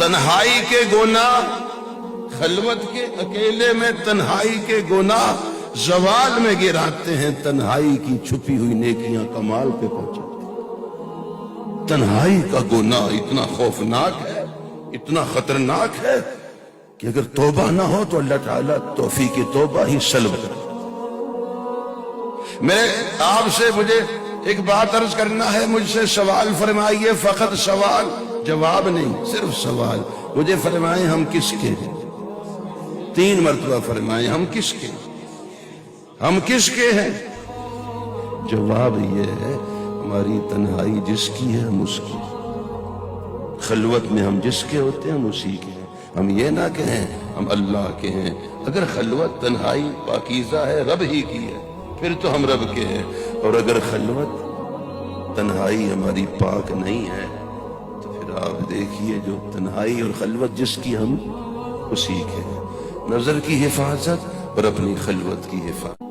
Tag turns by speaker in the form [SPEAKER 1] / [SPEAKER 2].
[SPEAKER 1] تنہائی کے گناہ، خلوت کے اکیلے میں تنہائی کے گناہ زوال میں گراتے ہیں، تنہائی کی چھپی ہوئی نیکیاں کمال پہ پہنچاتے ہیں۔ تنہائی کا گناہ اتنا خوفناک ہے، اتنا خطرناک ہے کہ اگر توبہ نہ ہو تو اللہ تعالیٰ توفیق توبہ ہی سلب کر۔ میں آپ سے مجھے ایک بات عرض کرنا ہے، مجھ سے سوال فرمائیے، فقط سوال، جواب نہیں، صرف سوال۔ مجھے فرمائیں ہم کس کے ہیں؟ 3 مرتبہ فرمائیں ہم کس کے ہیں؟ ہم کس کے ہیں؟ جواب یہ ہے ہماری تنہائی جس کی ہے ہم اس کی، خلوت میں ہم جس کے ہوتے ہیں ہم اسی کے ہیں۔ ہم یہ نہ کہیں ہم اللہ کے ہیں۔ اگر خلوت تنہائی پاکیزہ ہے، رب ہی کی ہے، پھر تو ہم رب کے ہیں، اور اگر خلوت تنہائی ہماری پاک نہیں ہے تو پھر آپ دیکھیے جو تنہائی اور خلوت جس کی ہم اسی کے ہیں۔ نظر کی حفاظت اور اپنی خلوت کی حفاظت۔